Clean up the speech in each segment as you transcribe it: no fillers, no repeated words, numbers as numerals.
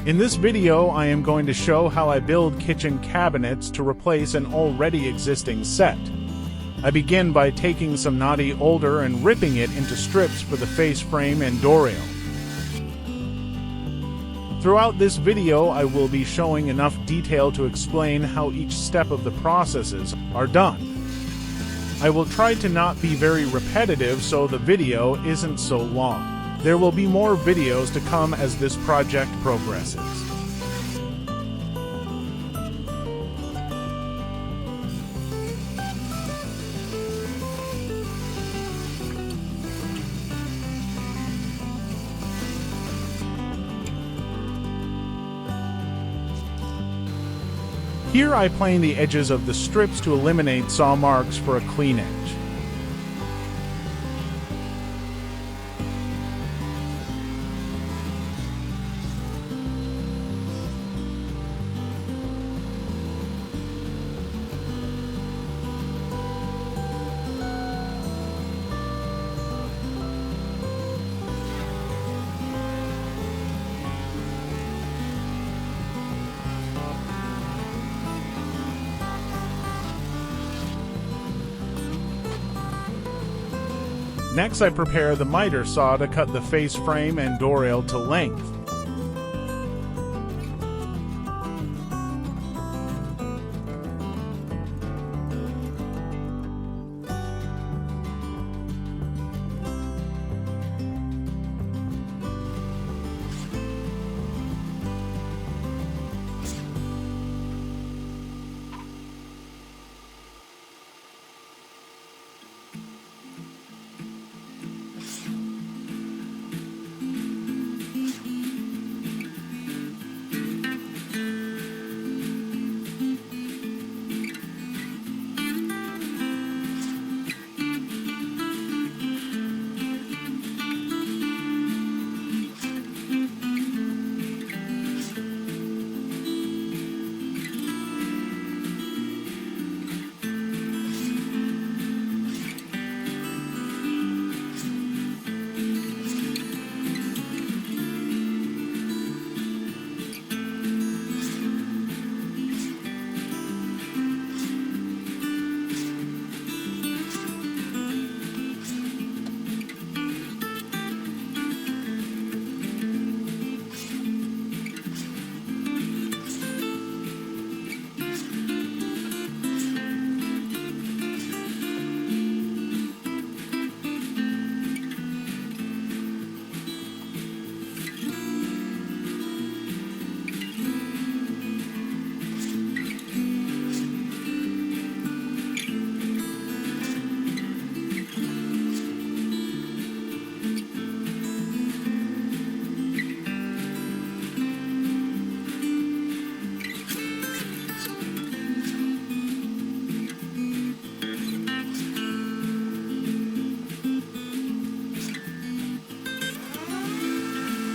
In this video, I am going to show how I build kitchen cabinets to replace an already existing set. I begin by taking some knotty older and ripping it into strips for the face frame and door rail. Throughout this video, I will be showing enough detail to explain how each step of the processes are done. I will try to not be very repetitive so the video isn't so long. There will be more videos to come as this project progresses. Here I plane the edges of the strips to eliminate saw marks for a clean edge. Next, I prepare the miter saw to cut the face frame and door rail to length.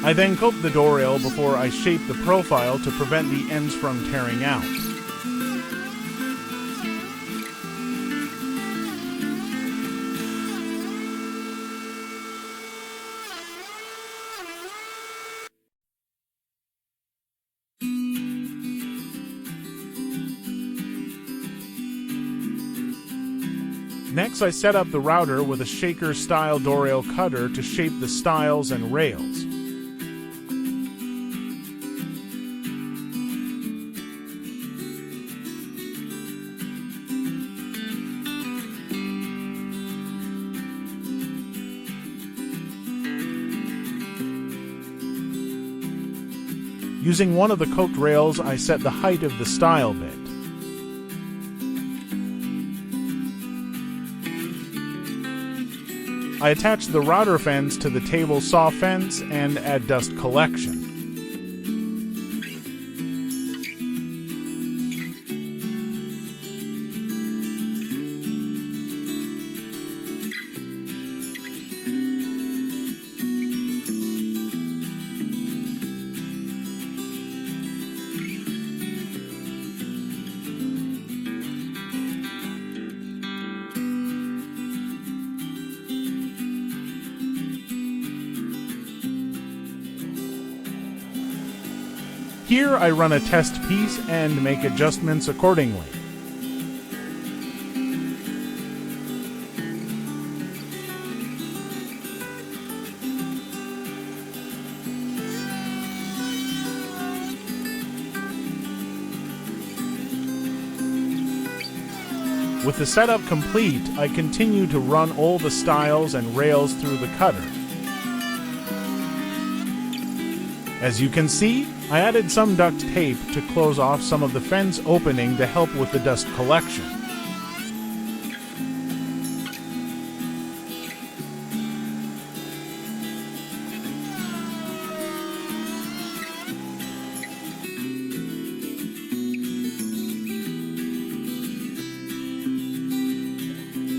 I then coat the door rail before I shape the profile to prevent the ends from tearing out. Next, I set up the router with a shaker-style door rail cutter to shape the stiles and rails. Using one of the coaked rails, I set the height of the stile bit. I attach the router fence to the table saw fence and add dust collection. Here I run a test piece and make adjustments accordingly. With the setup complete, I continue to run all the stiles and rails through the cutter. As you can see, I added some duct tape to close off some of the fence opening to help with the dust collection.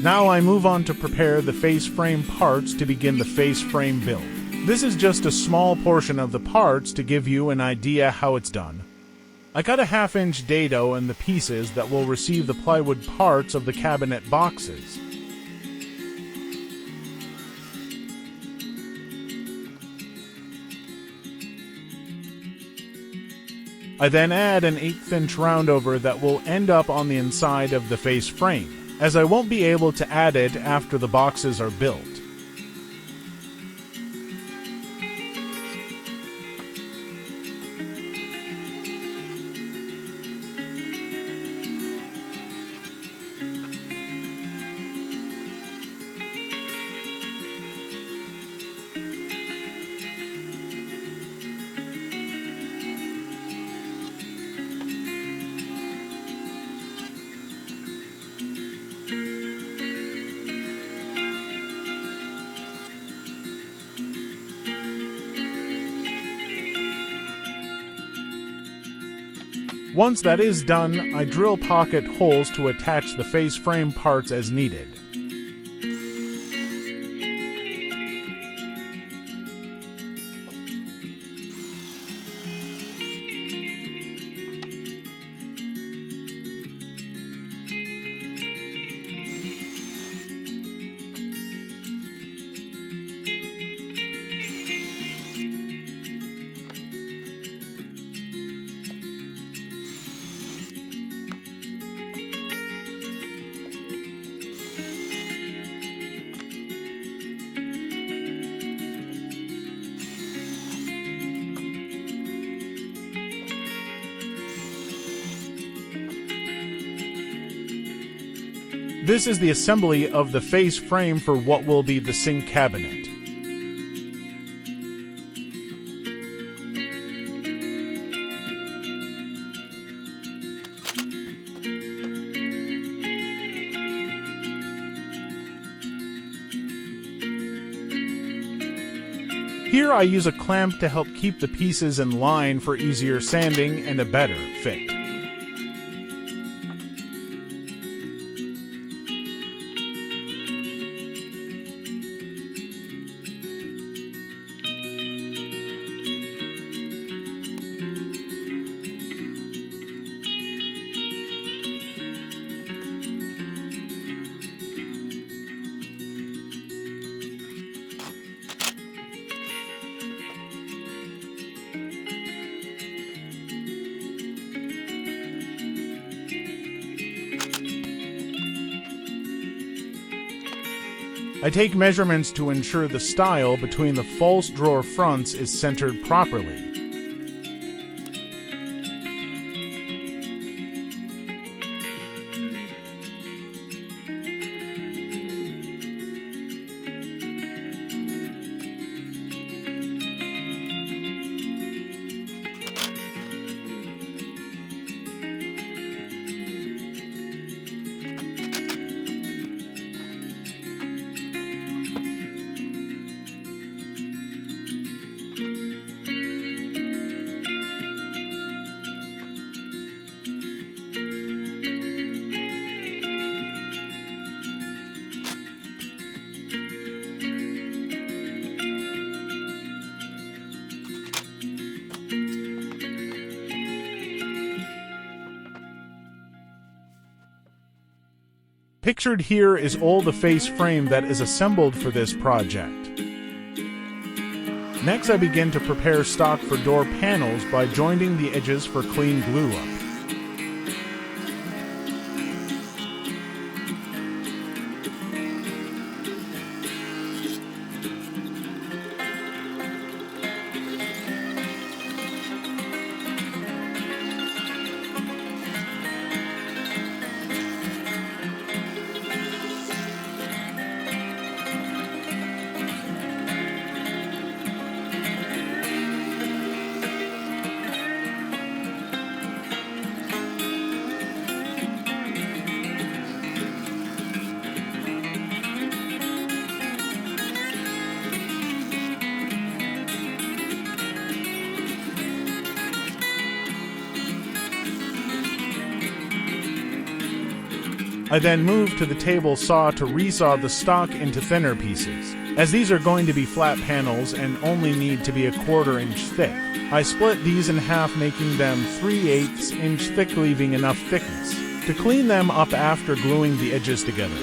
Now I move on to prepare the face frame parts to begin the face frame build. This is just a small portion of the parts to give you an idea how it's done. I cut a 1/2-inch dado in the pieces that will receive the plywood parts of the cabinet boxes. I then add an 1/8-inch roundover that will end up on the inside of the face frame, as I won't be able to add it after the boxes are built. Once that is done, I drill pocket holes to attach the face frame parts as needed. This is the assembly of the face frame for what will be the sink cabinet. Here I use a clamp to help keep the pieces in line for easier sanding and a better fit. I take measurements to ensure the stile between the false drawer fronts is centered properly. Pictured here is all the face frame that is assembled for this project. Next, I begin to prepare stock for door panels by joining the edges for clean glue up. I then move to the table saw to resaw the stock into thinner pieces. As these are going to be flat panels and only need to be a 1/4 inch thick, I split these in half, making them 3/8 inch thick, leaving enough thickness to clean them up after gluing the edges together.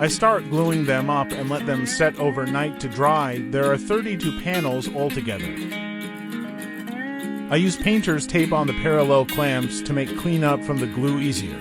I start gluing them up and let them set overnight to dry. There are 32 panels altogether. I use painter's tape on the parallel clamps to make cleanup from the glue easier.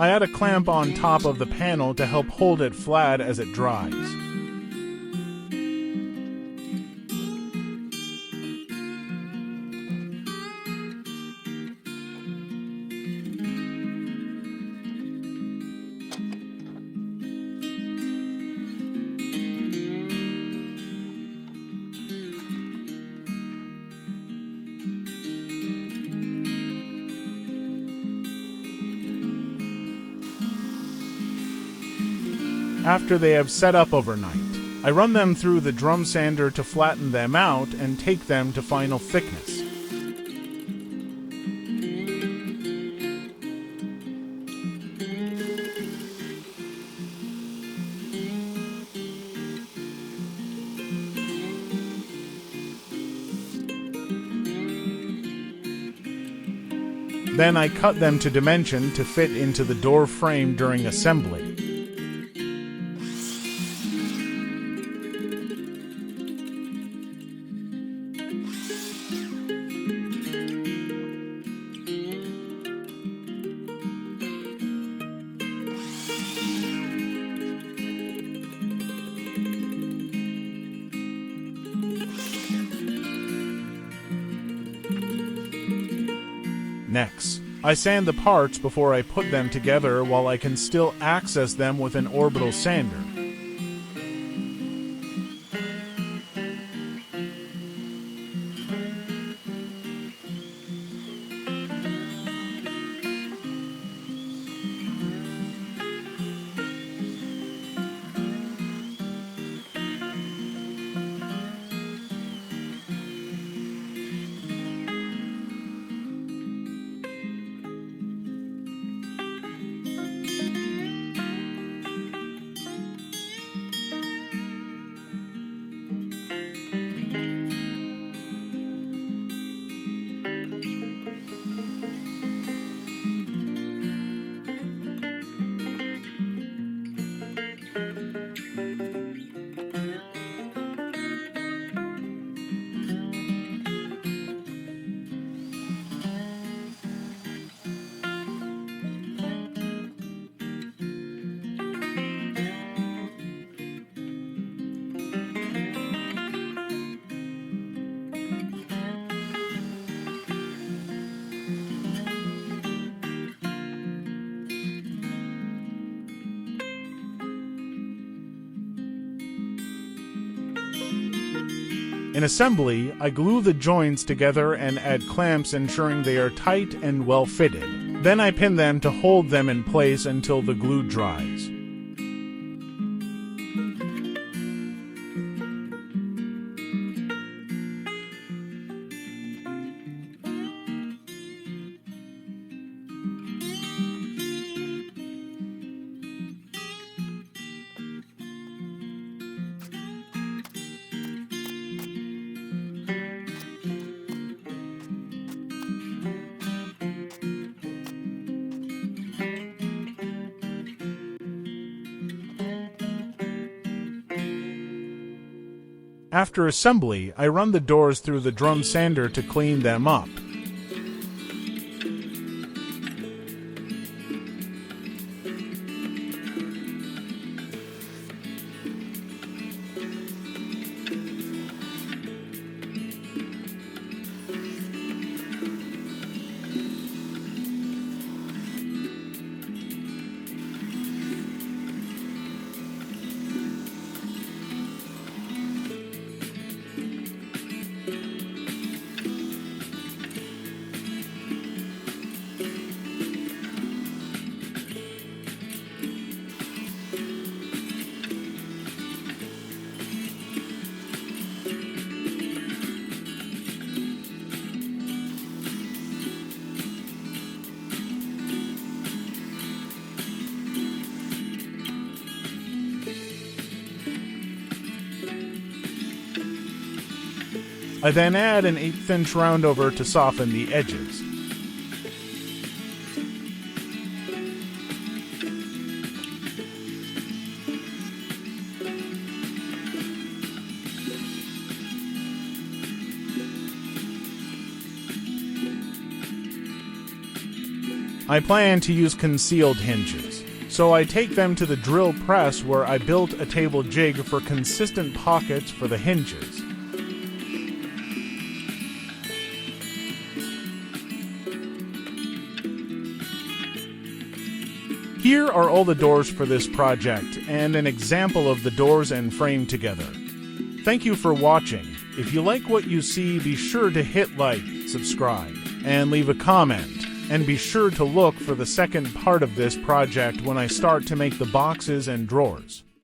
I add a clamp on top of the panel to help hold it flat as it dries. After they have set up overnight, I run them through the drum sander to flatten them out and take them to final thickness. Then I cut them to dimension to fit into the door frame during assembly. Next, I sand the parts before I put them together while I can still access them with an orbital sander. In assembly, I glue the joints together and add clamps ensuring they are tight and well fitted. Then I pin them to hold them in place until the glue dries. After assembly, I run the doors through the drum sander to clean them up. I then add an 1/8 inch roundover to soften the edges. I plan to use concealed hinges, so I take them to the drill press where I built a table jig for consistent pockets for the hinges. Here are all the doors for this project and an example of the doors and frame together. Thank you for watching. If you like what you see, be sure to hit like, subscribe, and leave a comment. And be sure to look for the second part of this project when I start to make the boxes and drawers.